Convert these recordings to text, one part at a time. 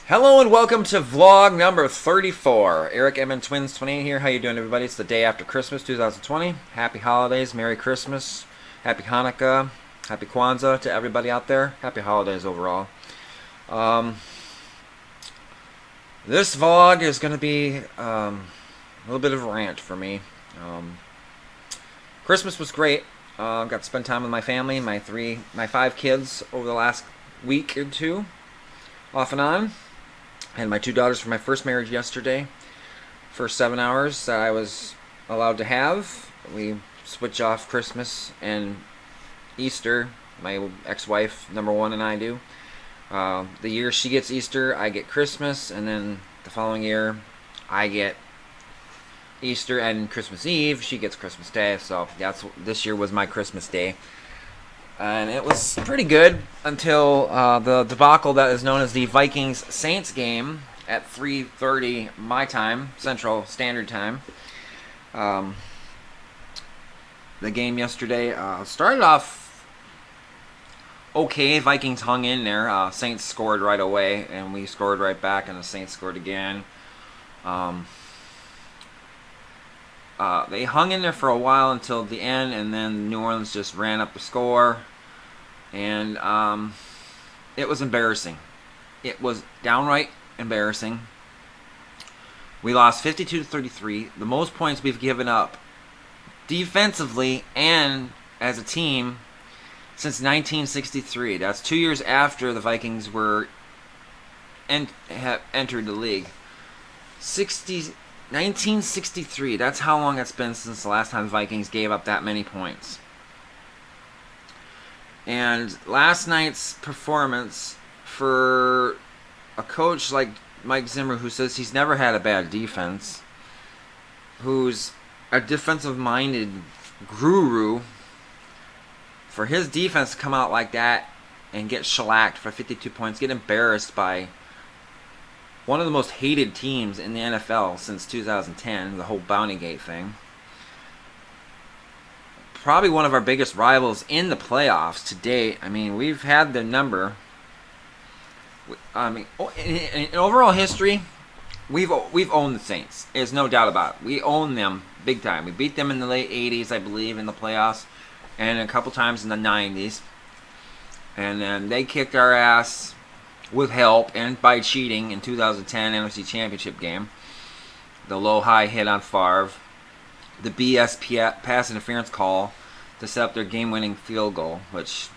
Hello and welcome to vlog number 34. Eric Edmund Twins 28 here. How you doing, everybody? It's the day after Christmas 2020. Happy holidays, Merry Christmas, Happy Hanukkah, Happy Kwanzaa to everybody out there. Happy holidays overall. This vlog is going to be a little bit of a rant for me. Christmas was great. Got to spend time with my family, my 5 kids over the last week or two, off and on. And my 2 daughters from my first marriage yesterday. First 7 hours that I was allowed to have. We switch off Christmas and Easter. My ex-wife, number one, and I do. The year she gets Easter, I get Christmas. And then the following year, I get Easter and Christmas Eve. She gets Christmas Day. So this year was my Christmas Day. And it was pretty good until the debacle that is known as the Vikings Saints game at 3:30 my time, Central Standard Time. The game yesterday started off okay. Vikings hung in there. Saints scored right away, and we scored right back, and the Saints scored again. They hung in there for a while until the end, and then New Orleans just ran up the score, and it was embarrassing. It was downright embarrassing. We lost 52-33, the most points we've given up defensively and as a team since 1963. That's 2 years after the Vikings were have entered the league. 1963, that's how long it's been since the last time the Vikings gave up that many points. And last night's performance for a coach like Mike Zimmer, who says he's never had a bad defense, who's a defensive-minded guru, for his defense to come out like that and get shellacked for 52 points, get embarrassed by one of the most hated teams in the NFL since 2010, the whole Bountygate thing. Probably one of our biggest rivals in the playoffs to date. I mean, we've had their number. I mean, in overall history, we've owned the Saints. There's no doubt about it. We own them big time. We beat them in the late 80s, I believe, in the playoffs, and a couple times in the 90s. And then they kicked our ass with help and by cheating in 2010 NFC Championship game. The low-high hit on Favre. The BS pass interference call to set up their game-winning field goal, which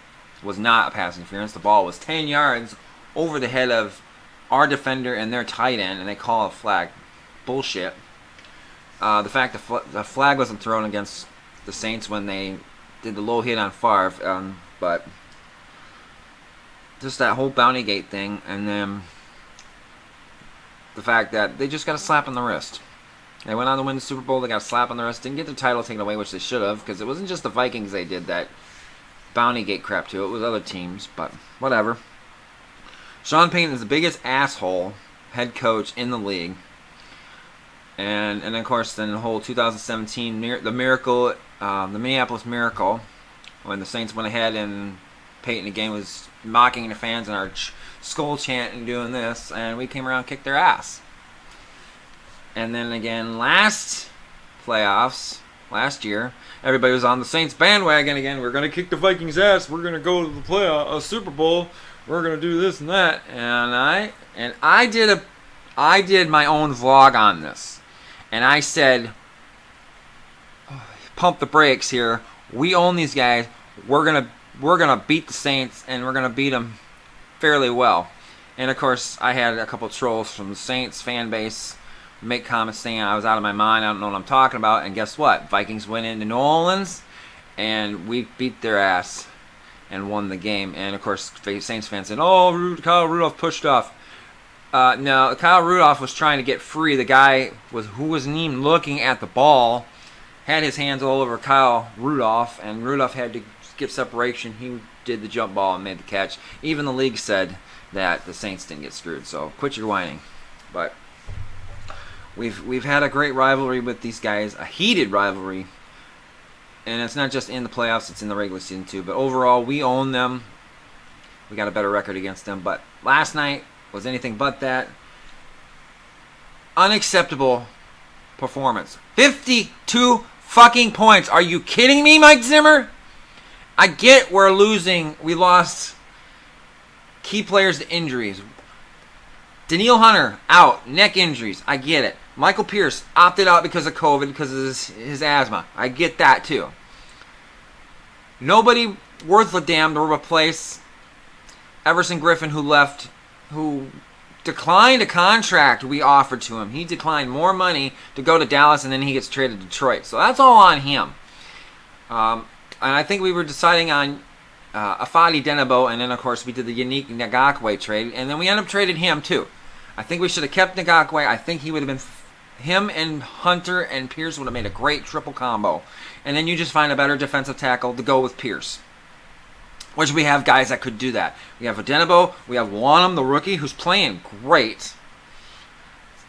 was not a pass interference. The ball was 10 yards over the head of our defender and their tight end, and they call a flag. Bullshit. The fact the flag wasn't thrown against the Saints when they did the low hit on Favre, but just that whole Bountygate thing, and then the fact that they just got a slap on the wrist. They went on to win the Super Bowl, they got a slap on the wrist, didn't get the title taken away, which they should have, because it wasn't just the Vikings they did that Bountygate crap to, it was other teams, but whatever. Sean Payton is the biggest asshole head coach in the league. And of course, then the whole 2017, the miracle, the Minneapolis Miracle, when the Saints went ahead and Peyton again was mocking the fans and our skull chant and doing this, and we came around and kicked their ass. And then again, last playoffs, last year, everybody was on the Saints bandwagon again. We're going to kick the Vikings' ass. We're going to go to the Super Bowl. We're going to do this and that. And I did my own vlog on this. And I said, pump the brakes here. We own these guys. We're gonna beat the Saints, and we're gonna beat them fairly well. And of course, I had a couple trolls from the Saints fan base make comments saying I was out of my mind. I don't know what I'm talking about. And guess what? Vikings went into New Orleans, and we beat their ass and won the game. And of course, Saints fans said, "Oh, Kyle Rudolph pushed off." No, Kyle Rudolph was trying to get free. The guy who wasn't even looking at the ball had his hands all over Kyle Rudolph, and Rudolph had to get separation. He did the jump ball and made the catch. Even the league said that the Saints didn't get screwed, so quit your whining. But we've had a great rivalry with these guys, a heated rivalry, and it's not just in the playoffs, it's in the regular season too. But overall, we own them. We got a better record against them. But last night, was anything but that. Unacceptable performance. 52 fucking points. Are you kidding me, Mike Zimmer? I get we're losing. We lost key players to injuries. Daniil Hunter out, neck injuries. I get it. Michael Pierce opted out because of COVID, because of his asthma. I get that too. Nobody worth a damn to replace Everson Griffin, who declined a contract we offered to him. He declined more money to go to Dallas, and then he gets traded to Detroit. So that's all on him. And I think we were deciding on Afadi Denabo, and then, of course, we did the Yannick Ngakoue trade, and then we ended up trading him, too. I think we should have kept Ngakoue. I think he would have been... Him and Hunter and Pierce would have made a great triple combo. And then you just find a better defensive tackle to go with Pierce. Which we have guys that could do that. We have Adenabo. We have Wanham, the rookie, who's playing great.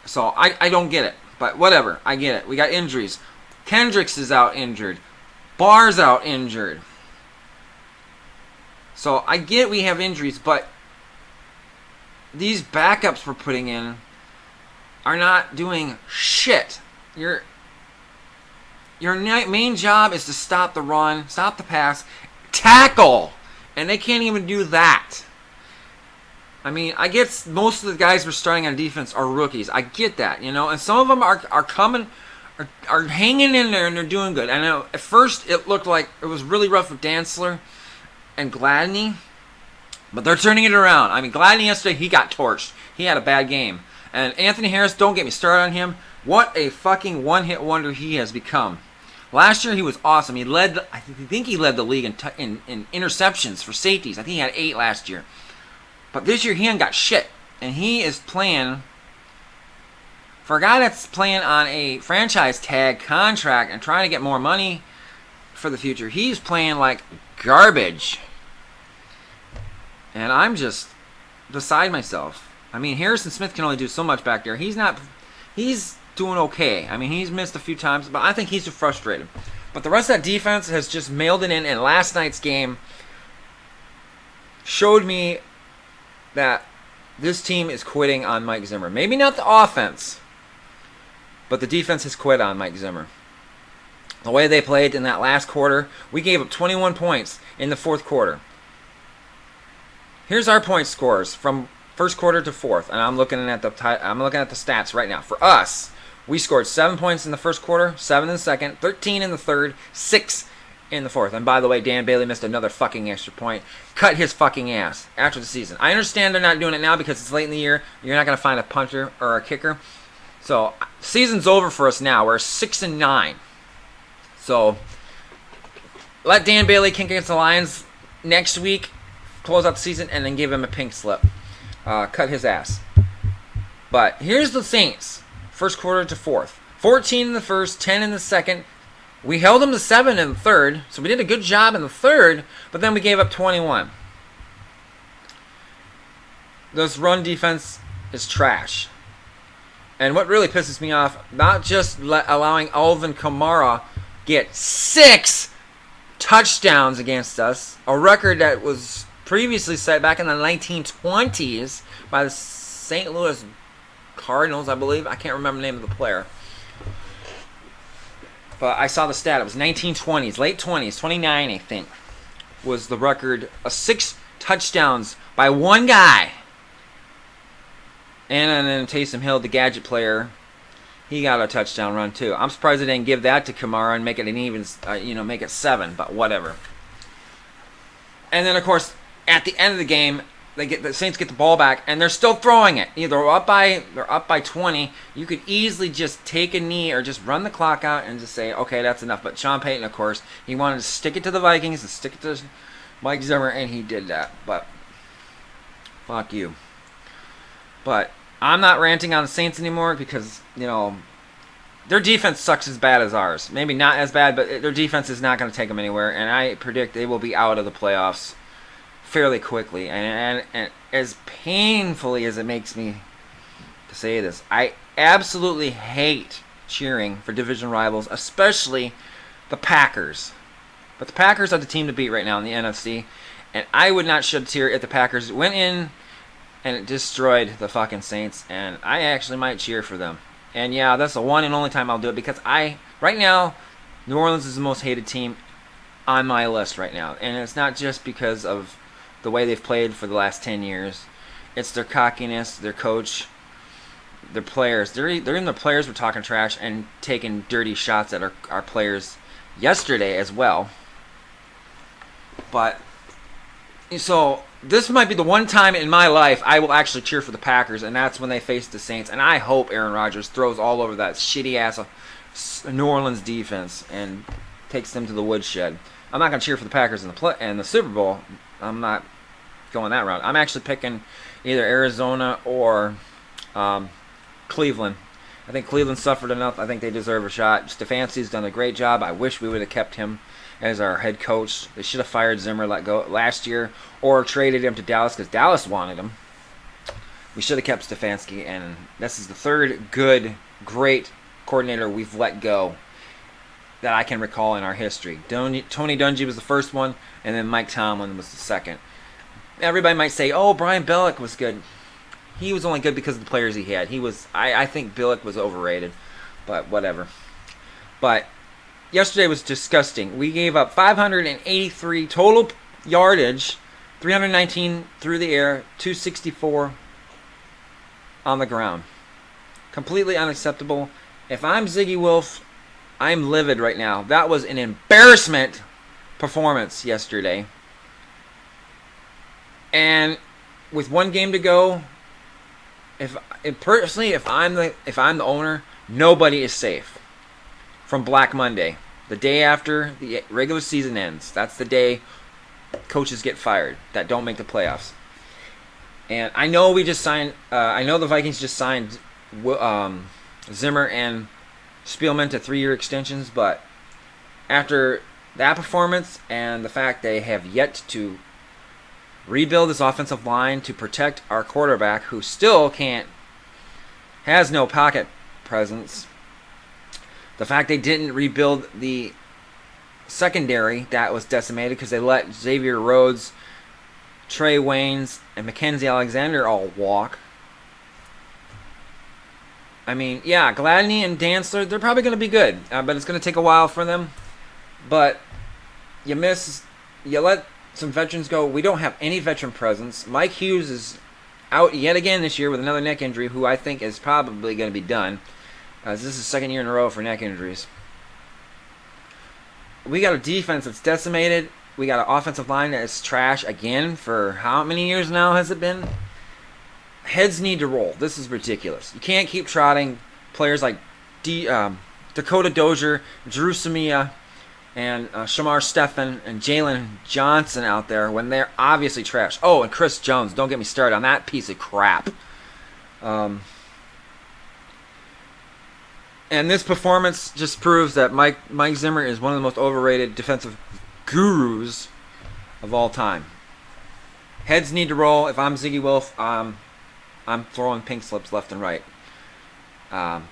So I don't get it. But whatever. I get it. We got injuries. Kendricks is out injured. Barr's out injured. So I get we have injuries, but these backups we're putting in are not doing shit. Your main job is to stop the run, stop the pass, tackle, and they can't even do that. I mean, I get most of the guys we're starting on defense are rookies. I get that, and some of them are coming, are hanging in there, and they're doing good. I know at first it looked like it was really rough with Dantzler and Gladney, but they're turning it around. I mean, Gladney yesterday, he got torched. He had a bad game. And Anthony Harris, don't get me started on him. What a fucking one-hit wonder he has become. Last year he was awesome. I think he led the league in interceptions for safeties. I think he had 8 last year. But this year he ain't got shit. And he is playing, for a guy that's playing on a franchise tag contract and trying to get more money for the future, he's playing like garbage. And I'm just beside myself. I mean, Harrison Smith can only do so much back there. He's doing okay. I mean, he's missed a few times, but I think he's just frustrated. But the rest of that defense has just mailed it in, and last night's game showed me that this team is quitting on Mike Zimmer. Maybe not the offense, but the defense has quit on Mike Zimmer. The way they played in that last quarter, we gave up 21 points in the fourth quarter. Here's our point scores from first quarter to fourth, and I'm looking at the stats right now. For us, we scored 7 points in the first quarter, 7 in the second, 13 in the third, 6 in the fourth. And by the way, Dan Bailey missed another fucking extra point. Cut his fucking ass after the season. I understand they're not doing it now because it's late in the year. You're not going to find a punter or a kicker. So season's over for us now. We're 6-9. So let Dan Bailey kick against the Lions next week, close out the season, and then give him a pink slip. Cut his ass. But here's the Saints. First quarter to fourth. 14 in the first, 10 in the second. We held them to 7 in the third, so we did a good job in the third, but then we gave up 21. This run defense is trash. And what really pisses me off, not just allowing Alvin Kamara get 6 touchdowns against us, a record that was previously set back in the 1920s by the St. Louis Cardinals, I believe. I can't remember the name of the player. But I saw the stat. It was 1920s, late 20s, 29, I think, was the record of 6 touchdowns by one guy. And then Taysom Hill, the gadget player, he got a touchdown run too. I'm surprised they didn't give that to Kamara and make it an even, make it 7, but whatever. And then, of course, at the end of the game, the Saints get the ball back, and they're still throwing it. Either they're up by 20. You could easily just take a knee or just run the clock out and just say, okay, that's enough. But Sean Payton, of course, he wanted to stick it to the Vikings and stick it to Mike Zimmer, and he did that. But fuck you. But I'm not ranting on the Saints anymore because, their defense sucks as bad as ours. Maybe not as bad, but their defense is not going to take them anywhere, and I predict they will be out of the playoffs fairly quickly. And as painfully as it makes me to say this, I absolutely hate cheering for division rivals, especially the Packers. But the Packers are the team to beat right now in the NFC, and I would not shed a tear if the Packers went in and it destroyed the fucking Saints, and I actually might cheer for them. And yeah, that's the one and only time I'll do it, because right now, New Orleans is the most hated team on my list right now. And it's not just because of the way they've played for the last 10 years. It's their cockiness, their coach, their players. They're in the players were talking trash and taking dirty shots at our players yesterday as well. But so this might be the one time in my life I will actually cheer for the Packers, and that's when they face the Saints. And I hope Aaron Rodgers throws all over that shitty ass New Orleans defense and takes them to the woodshed. I'm not going to cheer for the Packers in the Super Bowl. I'm not going that route. I'm actually picking either Arizona or Cleveland. I think Cleveland suffered enough. I think they deserve a shot. Stefanski's done a great job. I wish we would have kept him as our head coach. They should have fired Zimmer last year or traded him to Dallas because Dallas wanted him. We should have kept Stefanski, and this is the third good, great coordinator we've let go that I can recall in our history. Tony Dungy was the first one, and then Mike Tomlin was the second. Everybody might say, oh, Brian Belichick was good. He was only good because of the players he had. I think Belichick was overrated, but whatever. But yesterday was disgusting. We gave up 583 total yardage, 319 through the air, 264 on the ground. Completely unacceptable. If I'm Ziggy Wolf, I'm livid right now. That was an embarrassment performance yesterday. And with one game to go, if I'm the owner, nobody is safe from Black Monday, the day after the regular season ends. That's the day coaches get fired that don't make the playoffs. And I know we just signed. I know the Vikings just signed Zimmer and Spielman to 3-year extensions, but after that performance and the fact they have yet to rebuild this offensive line to protect our quarterback, who still has no pocket presence, the fact they didn't rebuild the secondary that was decimated because they let Xavier Rhodes, Trey Waynes, and Mackenzie Alexander all walk. I mean, yeah, Gladney and Dantzler, they're probably going to be good, but it's going to take a while for them. But you let some veterans go. We don't have any veteran presence. Mike Hughes is out yet again this year with another neck injury, who I think is probably going to be done. This is the second year in a row for neck injuries. We got a defense that's decimated. We got an offensive line that is trash again for how many years now has it been? Heads need to roll. This is ridiculous. You can't keep trotting players like Dakota Dozier, Drew Samia, and Shamar Stephan and Jalen Johnson out there when they're obviously trash. Oh, and Chris Jones. Don't get me started on that piece of crap. And this performance just proves that Mike Zimmer is one of the most overrated defensive gurus of all time. Heads need to roll. If I'm Ziggy Wolf, I'm throwing pink slips left and right.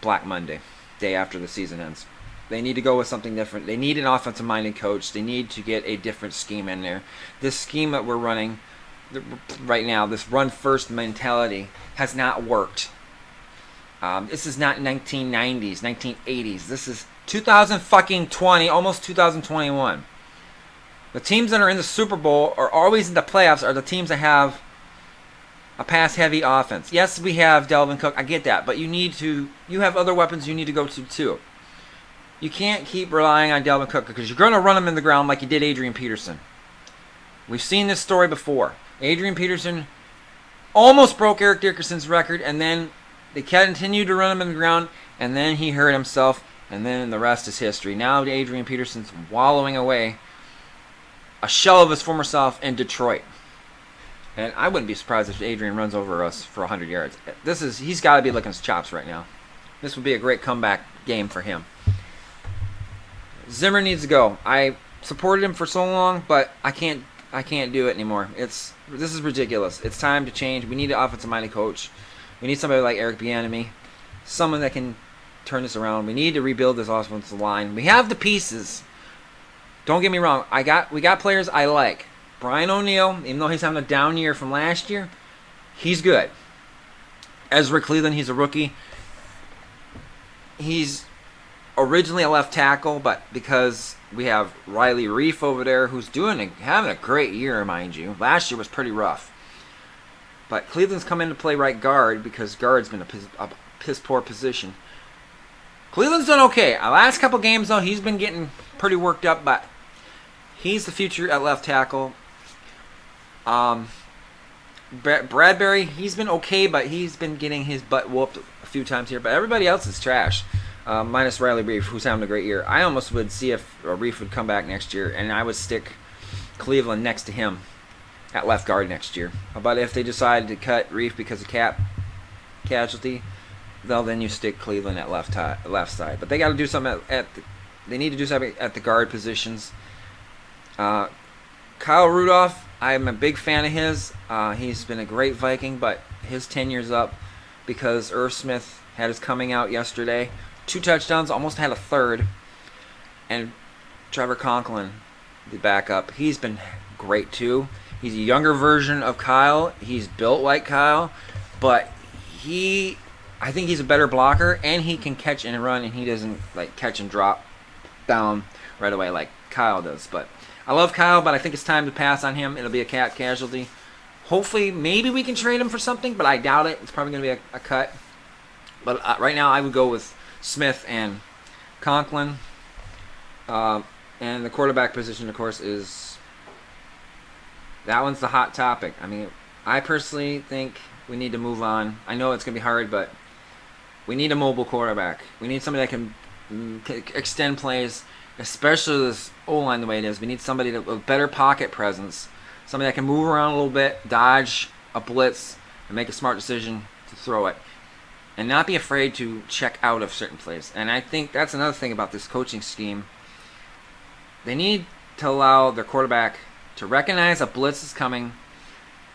Black Monday, day after the season ends. They need to go with something different. They need an offensive-minded coach. They need to get a different scheme in there. This scheme that we're running right now, this run-first mentality, has not worked. This is not 1990s, 1980s. This is 2020, almost 2021. The teams that are in the Super Bowl or always in the playoffs are the teams that have a pass-heavy offense. Yes, we have Dalvin Cook. I get that. But you have other weapons you need to go to, too. You can't keep relying on Dalvin Cook because you're going to run him in the ground like you did Adrian Peterson. We've seen this story before. Adrian Peterson almost broke Eric Dickerson's record, and then they continued to run him in the ground, and then he hurt himself, and then the rest is history. Now Adrian Peterson's wallowing away, a shell of his former self in Detroit. And I wouldn't be surprised if Adrian runs over us for 100 yards. He's got to be licking his chops right now. This would be a great comeback game for him. Zimmer needs to go. I supported him for so long, but I can't do it anymore. This is ridiculous. It's time to change. We need an offensive-minded coach. We need somebody like Eric Bieniemy, someone that can turn this around. We need to rebuild this offensive line. We have the pieces. Don't get me wrong. We got players I like. Brian O'Neill, even though he's having a down year from last year, He's good. Ezra Cleveland, he's a rookie. He's originally a left tackle, but because we have Riley Reef over there, who's having a great year, mind you. Last year was pretty rough. But Cleveland's come in to play right guard because guard's been a piss-poor position. Cleveland's done okay. Last couple games, though, he's been getting pretty worked up, but he's the future at left tackle. Bradbury, he's been okay, but he's been getting his butt whooped a few times here. But everybody else is trash, minus Riley Reef, who's having a great year. I almost would see if Reef would come back next year, and I would stick Cleveland next to him at left guard next year. But if they decide to cut Reef because of cap casualty, well, then you stick Cleveland at left side. But they got to do something they need to do something at the guard positions. Kyle Rudolph, I'm a big fan of his. He's been a great Viking, but his tenure's up because Irv Smith had his coming out yesterday. 2 touchdowns, almost had a third. And Trevor Conklin, the backup, he's been great too. He's a younger version of Kyle. He's built like Kyle, but I think he's a better blocker, and he can catch and run, and he doesn't like catch and drop down right away like Kyle does. But I love Kyle, but I think it's time to pass on him. It'll be a cap casualty. Hopefully, maybe we can trade him for something, but I doubt it. It's probably going to be a cut. But right now, I would go with Smith and Conklin. And the quarterback position, of course, that one's the hot topic. I mean, I personally think we need to move on. I know it's going to be hard, but we need a mobile quarterback. We need somebody that can extend plays, especially this O-line the way it is. We need somebody with better pocket presence, somebody that can move around a little bit, dodge a blitz, and make a smart decision to throw it, and not be afraid to check out of certain plays. And I think that's another thing about this coaching scheme. They need to allow their quarterback to recognize a blitz is coming,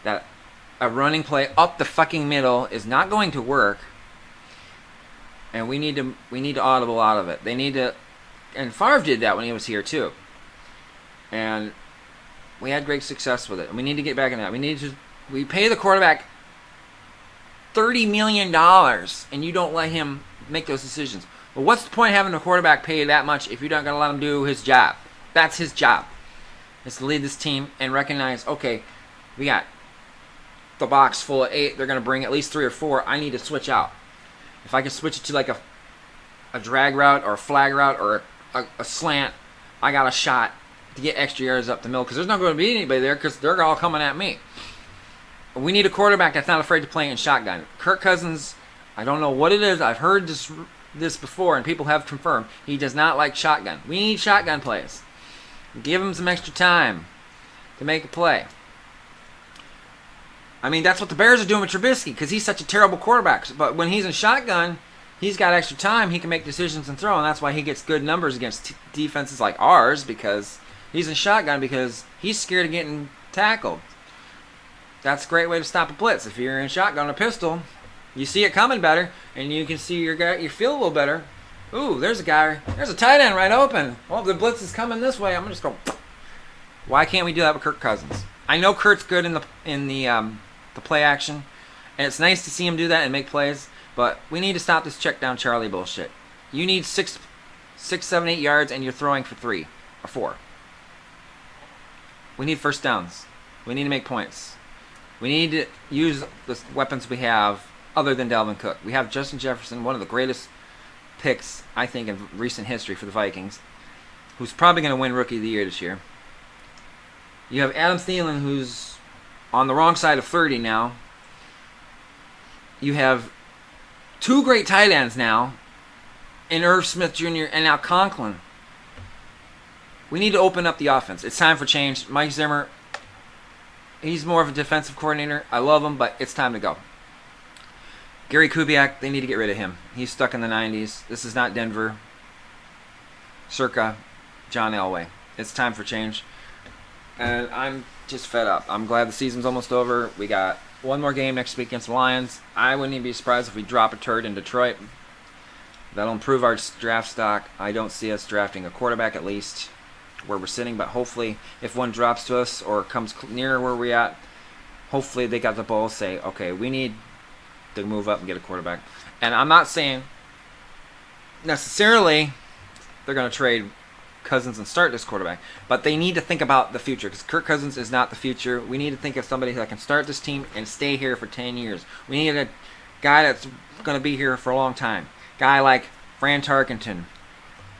that a running play up the fucking middle is not going to work, and we need to audible out of it. They need to, and Favre did that when he was here too, and we had great success with it. And we need to get back in that. We pay the quarterback $30 million, and you don't let him make those decisions. Well, what's the point of having a quarterback pay that much if you're not going to let him do his job? That's his job, is to lead this team and recognize, okay, we got the box full of 8. They're going to bring at least 3 or 4. I need to switch out. If I can switch it to like a drag route or a flag route or a slant, I got a shot to get extra yards up the middle because there's not going to be anybody there because they're all coming at me. We need a quarterback that's not afraid to play in shotgun. Kirk Cousins, I don't know what it is. I've heard this before, and people have confirmed. He does not like shotgun. We need shotgun plays. Give him some extra time to make a play. I mean, that's what the Bears are doing with Trubisky because he's such a terrible quarterback. But when he's in shotgun, he's got extra time. He can make decisions and throw, and that's why he gets good numbers against defenses like ours because he's in shotgun because he's scared of getting tackled. That's a great way to stop a blitz. If you're in shotgun or pistol, you see it coming better, and you can see your guy. You feel a little better. Ooh, there's a guy. There's a tight end right open. Oh, the blitz is coming this way. I'm gonna just go. Why can't we do that with Kirk Cousins? I know Kurt's good in the play action, and it's nice to see him do that and make plays. But we need to stop this check down Charlie bullshit. You need 6, 7, 8 yards, and you're throwing for 3 or 4. We need first downs. We need to make points. We need to use the weapons we have other than Dalvin Cook. We have Justin Jefferson, one of the greatest picks, I think, in recent history for the Vikings, who's probably going to win Rookie of the Year this year. You have Adam Thielen, who's on the wrong side of 30 now. You have 2 great tight ends now, in Irv Smith Jr. and now Conklin. We need to open up the offense. It's time for change. Mike Zimmer, he's more of a defensive coordinator. I love him, but it's time to go. Gary Kubiak, they need to get rid of him. He's stuck in the 90s. This is not Denver. Circa John Elway. It's time for change. And I'm just fed up. I'm glad the season's almost over. We got one more game next week against the Lions. I wouldn't even be surprised if we drop a turd in Detroit. That'll improve our draft stock. I don't see us drafting a quarterback, at least where we're sitting, but hopefully if one drops to us or comes near where we're at, hopefully they got the balls to say, okay, we need to move up and get a quarterback. And I'm not saying necessarily they're going to trade Cousins and start this quarterback, but they need to think about the future, because Kirk Cousins is not the future. We need to think of somebody that can start this team and stay here for 10 years. We need a guy that's going to be here for a long time. Guy like Fran Tarkenton,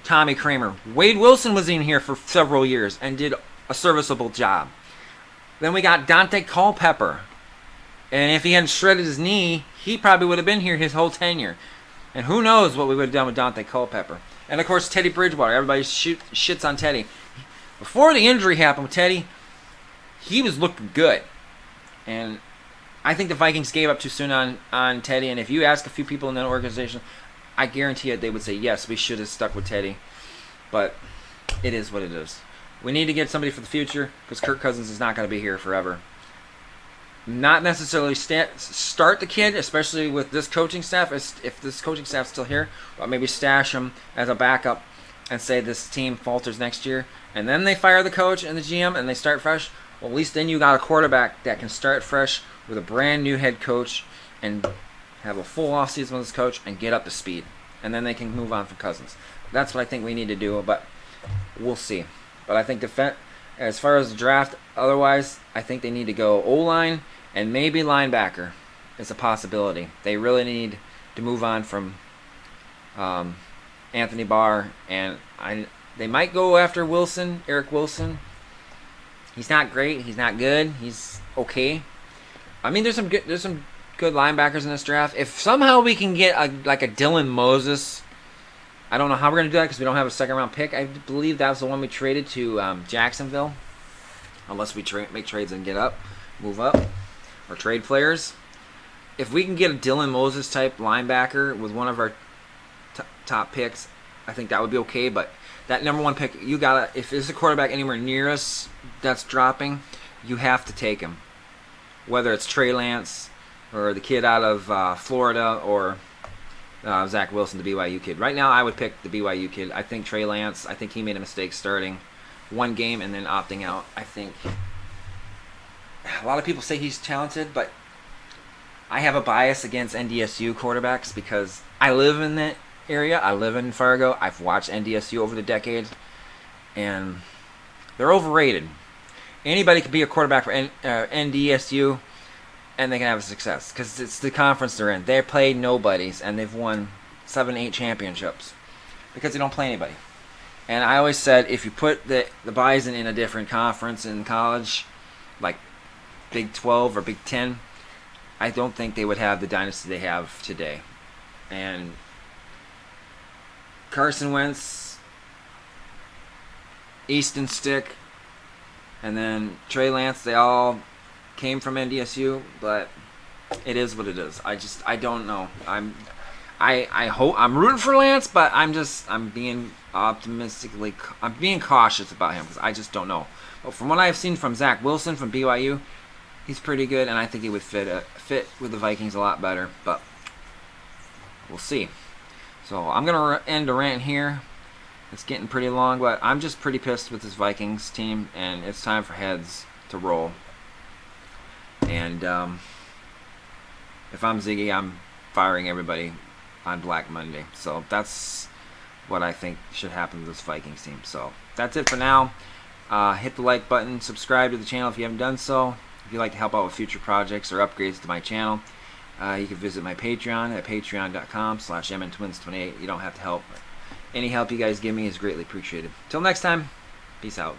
Tommy Kramer. Wade Wilson was in here for several years and did a serviceable job. Then we got Dante Culpepper. And if he hadn't shredded his knee, he probably would have been here his whole tenure. And who knows what we would have done with Dante Culpepper. And of course, Teddy Bridgewater. Everybody shits on Teddy. Before the injury happened with Teddy, he was looking good. And I think the Vikings gave up too soon on Teddy. And if you ask a few people in that organization, I guarantee it, they would say, yes, we should have stuck with Teddy. But it is what it is. We need to get somebody for the future, because Kirk Cousins is not going to be here forever. Not necessarily start the kid, especially with this coaching staff. If this coaching staff's still here, but maybe stash him as a backup and say this team falters next year, and then they fire the coach and the GM and they start fresh. Well, at least then you got a quarterback that can start fresh with a brand new head coach and have a full offseason with this coach and get up to speed. And then they can move on from Cousins. That's what I think we need to do, but we'll see. But I think as far as the draft, otherwise, I think they need to go O-line and maybe linebacker is a possibility. They really need to move on from Anthony Barr, and they might go after Wilson, Eric Wilson. He's not great. He's not good. He's okay. I mean, there's some good linebackers in this draft. If somehow we can get a Dylan Moses, I don't know how we're going to do that because we don't have a second-round pick. I believe that was the one we traded to Jacksonville. Unless we make trades and move up, or trade players. If we can get a Dylan Moses type linebacker with one of our top picks, I think that would be okay. But that number one pick, if there's a quarterback anywhere near us that's dropping, you have to take him. Whether it's Trey Lance or the kid out of Florida or Zach Wilson, the BYU kid. Right now, I would pick the BYU kid. I think Trey Lance, I think he made a mistake starting one game and then opting out. I think a lot of people say he's talented, but I have a bias against NDSU quarterbacks because I live in that area. I live in Fargo. I've watched NDSU over the decades, and they're overrated. Anybody could be a quarterback for NDSU, and they can have a success because it's the conference they're in. They play nobodies, and they've won 7-8 championships because they don't play anybody. And I always said, if you put the Bison in a different conference in college, like Big 12 or Big 10, I don't think they would have the dynasty they have today. And Carson Wentz, Easton Stick, and then Trey Lance, they all came from NDSU, but it is what it is. I don't know. I'm rooting for Lance, but I'm being cautious about him because I just don't know. But from what I've seen from Zach Wilson from BYU, he's pretty good, and I think he would fit with the Vikings a lot better. But we'll see. So I'm gonna end the rant here. It's getting pretty long, but I'm just pretty pissed with this Vikings team, and it's time for heads to roll. And if I'm Ziggy, I'm firing everybody on Black Monday. So that's what I think should happen to this Vikings team. So that's it for now. Hit the like button, subscribe to the channel if you haven't done so. If you'd like to help out with future projects or upgrades to my channel, you can visit my Patreon at patreon.com/mntwins28. You don't have to help. Any help you guys give me is greatly appreciated. Till next time, peace out.